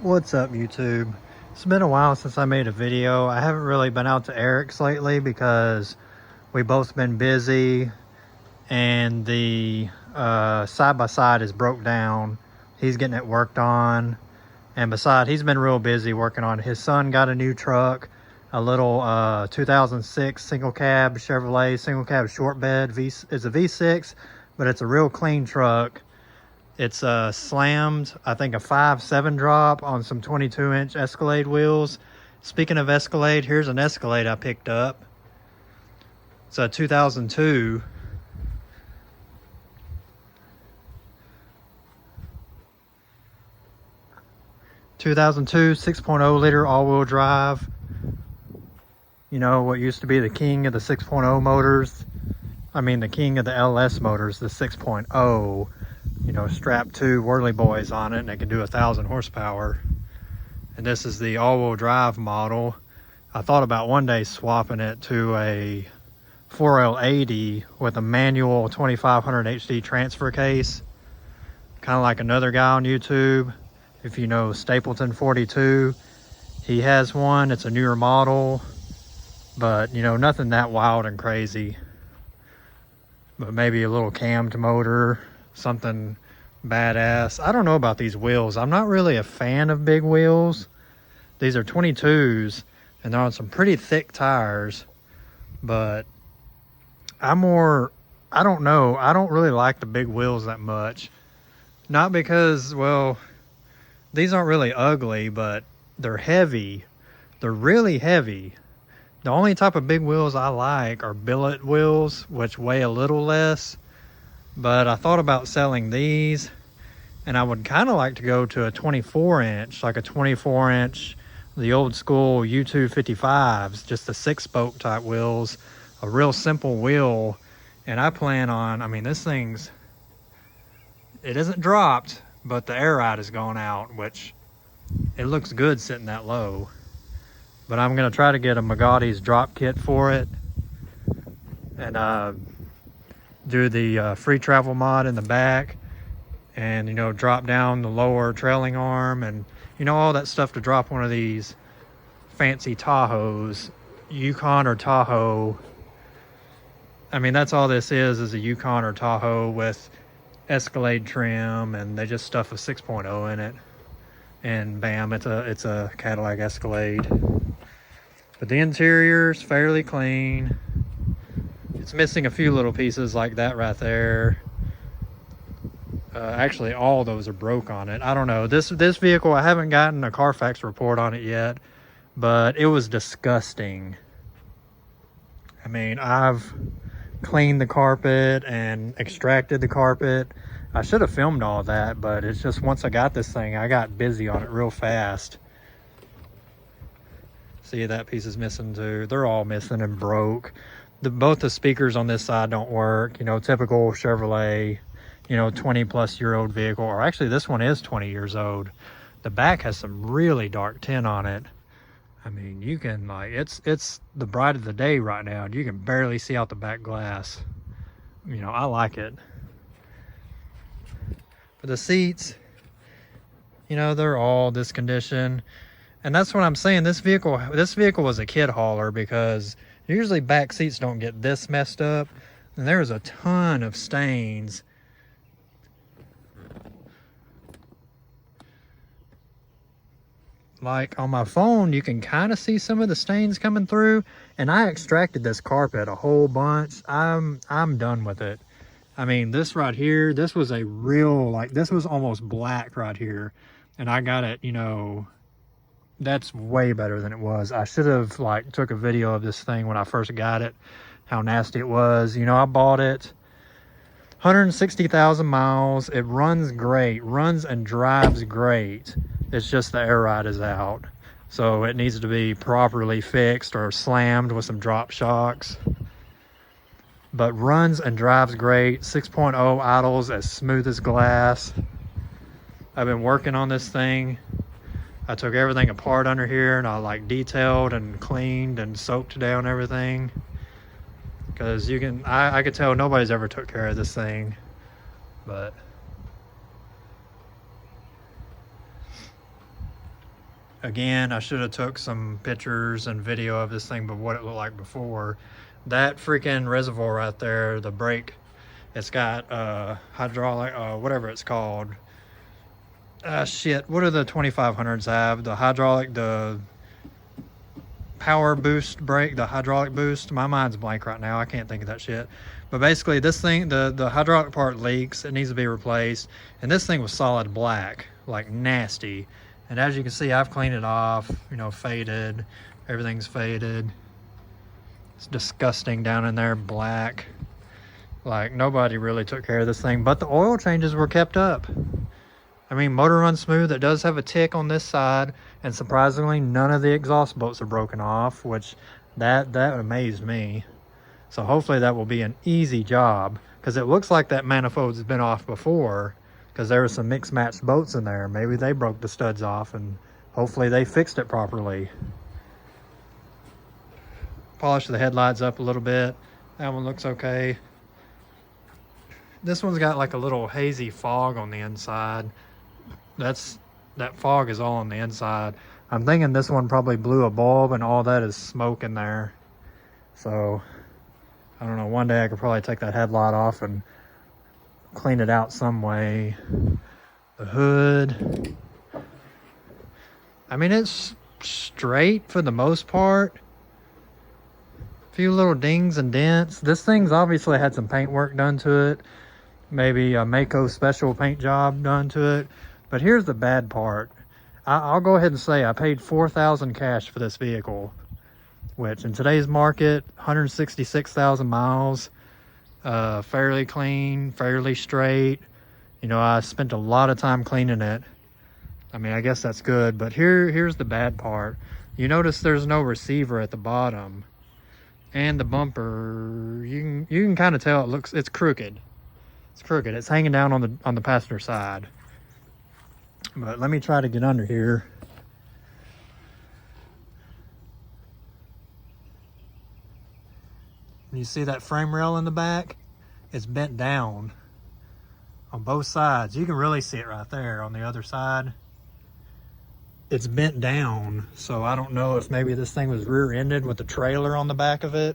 What's up, YouTube? It's been a while since I made a video. I haven't really been out to Eric's lately because we both been busy and the side-by-side is broke down. He's getting it worked on, and besides, he's been real busy working on it. His son got a new truck, a little 2006 single cab Chevrolet single cab short bed. It's a V6, but it's a real clean truck. It's slammed, I think, a 5.7 drop on some 22-inch Escalade wheels. Speaking of Escalade, here's an Escalade I picked up. It's a 2002. (2002) 6.0 liter all-wheel drive. You know, what used to be the king of the 6.0 motors. I mean, the king of the LS motors, the 6.0. You know, strap two whirly boys on it and it can do 1,000 horsepower. And this is the all-wheel drive model. I thought about one day swapping it to a 4L80 with a manual 2500 HD transfer case, kind of like another guy on YouTube. If you know Stapleton 42, he has one. It's a newer model, but you know, nothing that wild and crazy. But maybe a little cammed motor, something badass. I don't know about these wheels. I'm not really a fan of big wheels. These are 22s and they're on some pretty thick tires, but I don't know. I don't really like the big wheels that much. Not because, well, these aren't really ugly, but they're heavy. They're really heavy. The only type of big wheels I like are billet wheels, which weigh a little less. But I thought about selling these, and I would kind of like to go to a 24-inch, like a 24-inch, the old school U255s, just the 6-spoke type wheels, a real simple wheel. And I plan on, I mean, this thing's, it isn't dropped, but the air ride has gone out, which it looks good sitting that low. But I'm going to try to get a Magatti's drop kit for it, and do the free travel mod in the back, and you know, drop down the lower trailing arm, and you know, all that stuff to drop one of these fancy Tahoes, Yukon or Tahoe. I mean, that's all this is a Yukon or Tahoe with Escalade trim, and they just stuff a 6.0 in it, and bam, it's a Cadillac Escalade. But the interior's fairly clean. It's missing a few little pieces like that right there. Actually, all those are broke on it. I don't know. This vehicle, I haven't gotten a Carfax report on it yet, but it was disgusting. I mean, I've cleaned the carpet and extracted the carpet. I should have filmed all that, but it's just once I got this thing, I got busy on it real fast. See, that piece is missing too. They're all missing and broke. Both the speakers on this side don't work. You know, typical Chevrolet, you know, 20-plus-year-old vehicle. Or actually, this one is 20 years old. The back has some really dark tint on it. I mean, you can, like, it's the bright of the day right now. You can barely see out the back glass. You know, I like it. For the seats, you know, they're all this condition. And that's what I'm saying. This vehicle was a kid hauler, because usually back seats don't get this messed up. And there's a ton of stains. Like on my phone, you can kind of see some of the stains coming through. And I extracted this carpet a whole bunch. I'm done with it. I mean, this right here, this was a real, like, this was almost black right here. And I got it, you know, that's way better than it was. I should have, like, took a video of this thing when I first got it, how nasty it was. You know, I bought it 160,000 miles. It runs great, runs and drives great. It's just the air ride is out. So it needs to be properly fixed or slammed with some drop shocks. But runs and drives great. 6.0 idles as smooth as glass. I've been working on this thing. I took everything apart under here and I like detailed and cleaned and soaked down everything. Because you can, I could tell nobody's ever took care of this thing. But Again, I should have took some pictures and video of this thing, but what it looked like before. That freaking reservoir right there, the brake, it's got hydraulic, whatever it's called. Shit, what do the 2500s have? The hydraulic, the power boost brake, the hydraulic boost. My mind's blank right now. I can't think of that shit. But basically, this thing, the hydraulic part leaks. It needs to be replaced. And this thing was solid black, like nasty. And as you can see, I've cleaned it off, you know, faded. Everything's faded. It's disgusting down in there, black. Like, nobody really took care of this thing. But the oil changes were kept up. I mean, motor runs smooth. It does have a tick on this side. And surprisingly, none of the exhaust bolts are broken off, which that amazed me. So hopefully that will be an easy job, because it looks like that manifold's been off before, because there were some mixed matched bolts in there. Maybe they broke the studs off, and hopefully they fixed it properly. Polish the headlights up a little bit. That one looks okay. This one's got like a little hazy fog on the inside. That fog is all on the inside. I'm thinking this one probably blew a bulb and all that is smoke in there. So, I don't know, one day I could probably take that headlight off and clean it out some way. The hood. I mean, it's straight for the most part. A few little dings and dents. This thing's obviously had some paint work done to it. Maybe a Mako special paint job done to it. But here's the bad part. I'll go ahead and say I paid $4,000 cash for this vehicle, which in today's market, 166,000 miles, fairly clean, fairly straight. You know, I spent a lot of time cleaning it. I mean, I guess that's good, but here's the bad part. You notice there's no receiver at the bottom, and the bumper, you can kind of tell it's crooked. It's crooked. It's hanging down on the passenger side. But let me try to get under here. You see that frame rail in the back? It's bent down on both sides. You can really see it right there on the other side. It's bent down, so I don't know if maybe this thing was rear-ended with the trailer on the back of it,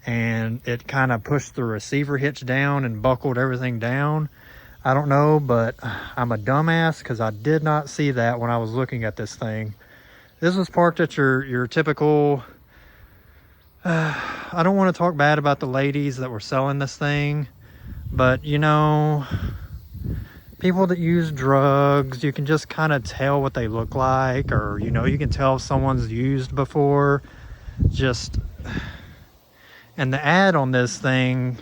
and it kind of pushed the receiver hitch down and buckled everything down. I don't know, but I'm a dumbass because I did not see that when I was looking at this thing. This was parked at your typical... I don't want to talk bad about the ladies that were selling this thing, but you know, people that use drugs, you can just kind of tell what they look like, or you know, you can tell if someone's used before. Just, and the ad on this thing,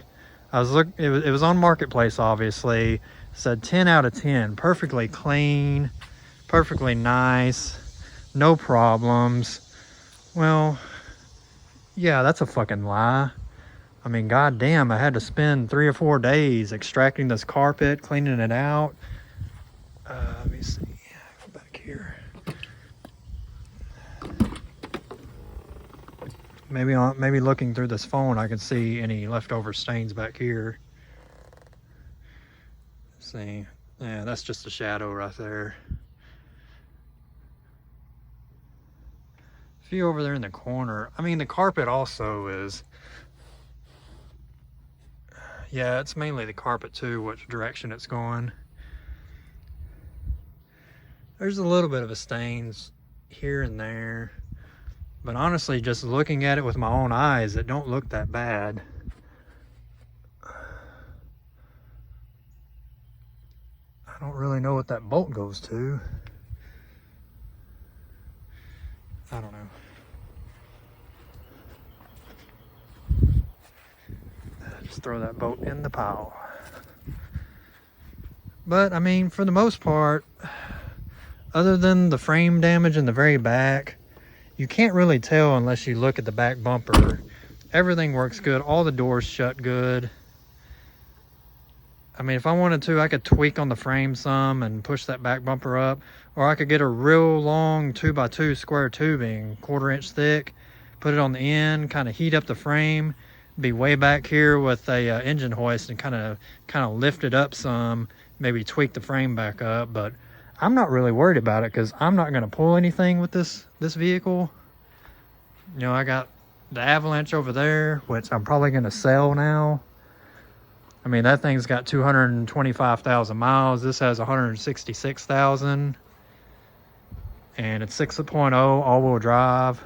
it was on Marketplace, obviously. It said 10 out of 10, perfectly clean, perfectly nice, no problems. Well, yeah, that's a fucking lie. I mean, goddamn, I had to spend 3 or 4 days extracting this carpet, cleaning it out. Let me see, go back here. Maybe looking through this phone, I can see any leftover stains back here. Let's see, yeah, that's just a shadow right there. A few over there in the corner. I mean, the carpet also is, yeah, it's mainly the carpet too, which direction it's going. There's a little bit of a stains here and there. But honestly, just looking at it with my own eyes, it don't look that bad. I don't really know what that bolt goes to. I don't know. Just throw that bolt in the pile. But, I mean, for the most part, other than the frame damage in the very back, you can't really tell unless you look at the back bumper. Everything works good. All the doors shut good. I mean, if I wanted to, I could tweak on the frame some and push that back bumper up. Or I could get a real long 2x2 square tubing, 1/4 inch thick, put it on the end, kind of heat up the frame, be way back here with a engine hoist and kind of lift it up some, maybe tweak the frame back up. But I'm not really worried about it because I'm not going to pull anything with this vehicle. You know, I got the Avalanche over there, which I'm probably going to sell now. I mean, that thing's got 225,000 miles. This has 166,000. And it's 6.0 all-wheel drive.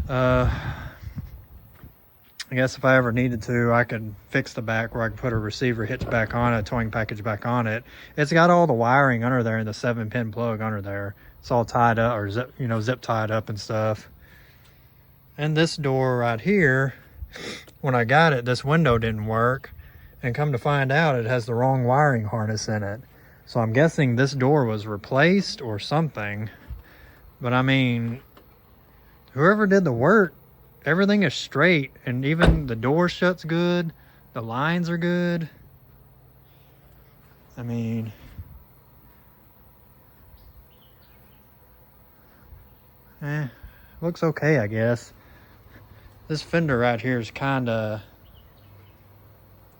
I guess if I ever needed to, I could fix the back where I could put a receiver hitch back on it, a towing package back on it. It's got all the wiring under there and the 7-pin plug under there. It's all tied up, or zip, you know, zip tied up and stuff. And this door right here, when I got it, this window didn't work. And come to find out, it has the wrong wiring harness in it. So I'm guessing this door was replaced or something. But I mean, whoever did the work, everything is straight, and even the door shuts good. The lines are good. I mean, looks okay, I guess. This fender right here is kind of,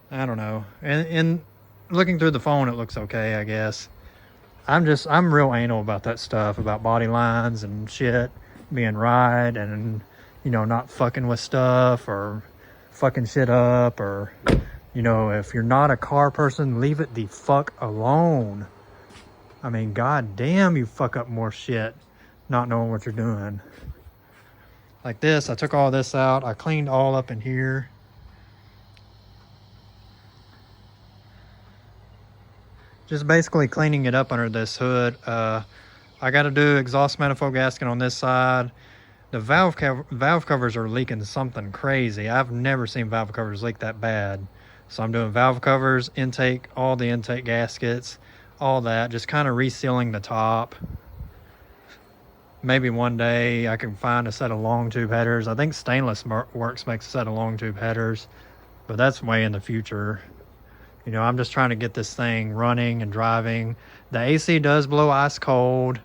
I don't know. And looking through the phone, it looks okay, I guess. I'm real anal about that stuff, about body lines and shit being right, and you know, not fucking with stuff or fucking shit up, or, you know, if you're not a car person, leave it the fuck alone. I mean, god damn, you fuck up more shit not knowing what you're doing. Like this, I took all this out. I cleaned all up in here. Just basically cleaning it up under this hood. I got to do exhaust manifold gasket on this side. The valve covers are leaking something crazy. I've never seen valve covers leak that bad. So I'm doing valve covers, intake, all the intake gaskets, all that. Just kind of resealing the top. Maybe one day I can find a set of long tube headers. I think Stainless Works makes a set of long tube headers, but that's way in the future. You know, I'm just trying to get this thing running and driving. The AC does blow ice cold.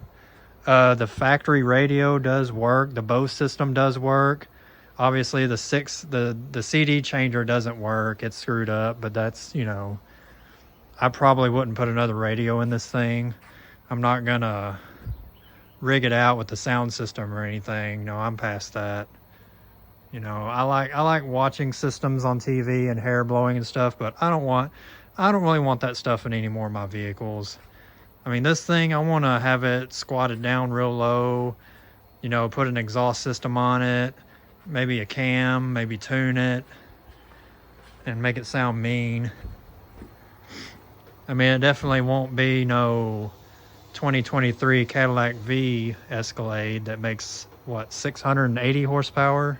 The factory radio does work. The Bose system does work. Obviously, the CD changer doesn't work. It's screwed up, but that's, you know, I probably wouldn't put another radio in this thing. I'm not gonna rig it out with the sound system or anything. No, I'm past that. You know, I like watching systems on TV and hair blowing and stuff, but I don't really want that stuff in any more of my vehicles. I mean, this thing, I want to have it squatted down real low, you know, put an exhaust system on it, maybe a cam, maybe tune it, and make it sound mean. I mean, it definitely won't be no 2023 Cadillac V Escalade that makes, what, 680 horsepower?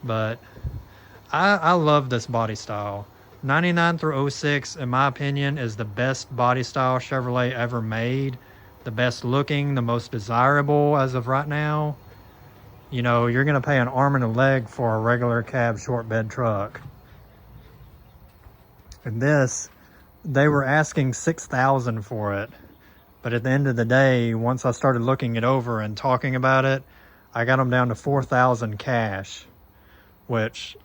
But I love this body style. 99 through 06, in my opinion, is the best body style Chevrolet ever made. The best looking, the most desirable as of right now. You know, you're going to pay an arm and a leg for a regular cab short bed truck. And this, they were asking $6,000 for it. But at the end of the day, once I started looking it over and talking about it, I got them down to $4,000 cash. Which,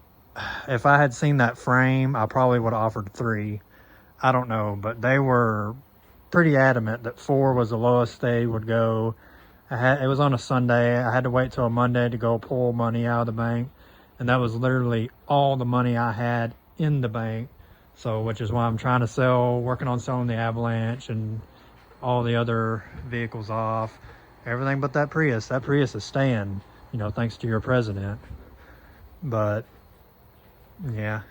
if I had seen that frame, I probably would have offered $3,000. I don't know, but they were pretty adamant that $4,000 was the lowest they would go. It was on a Sunday. I had to wait till a Monday to go pull money out of the bank, and that was literally all the money I had in the bank. So, which is why I'm trying to sell, working on selling the Avalanche and all the other vehicles off. Everything but that Prius. That Prius is staying, you know, thanks to your president. But yeah,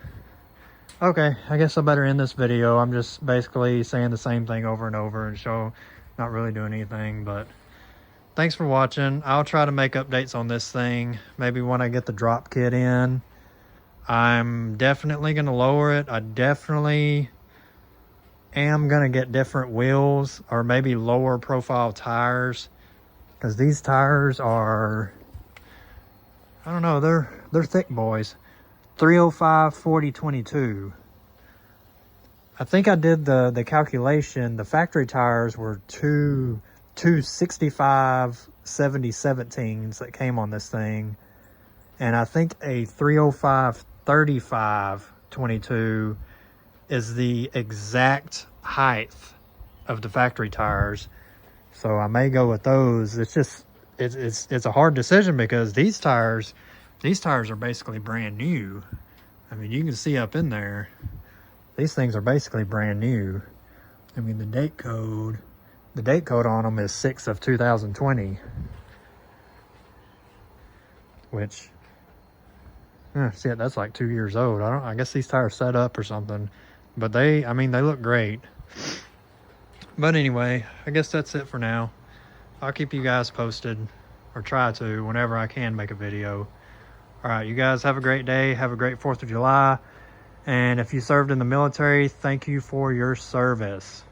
okay, I guess I better end this video. I'm just basically saying the same thing over and over and not really doing anything. But thanks for watching. I'll try to make updates on this thing maybe when I get the drop kit in. I'm definitely going to lower it. I definitely am going to get different wheels, or maybe lower profile tires, because these tires are, I don't know, they're thick boys. 305 40 22. I think I did the calculation. The factory tires were two 65 70 17s that came on this thing, and I think a 305 35 22 is the exact height of the factory tires. So I may go with those. It's just, it's a hard decision because these tires are basically brand new. I mean, you can see up in there, these things are basically brand new. I mean, the date code on them is 6 of 2020, which, see, that's like 2 years old. I guess these tires set up or something, but I mean, they look great. But anyway, I guess that's it for now. I'll keep you guys posted, or try to, whenever I can make a video. All right, you guys have a great day. Have a great 4th of July. And if you served in the military, thank you for your service.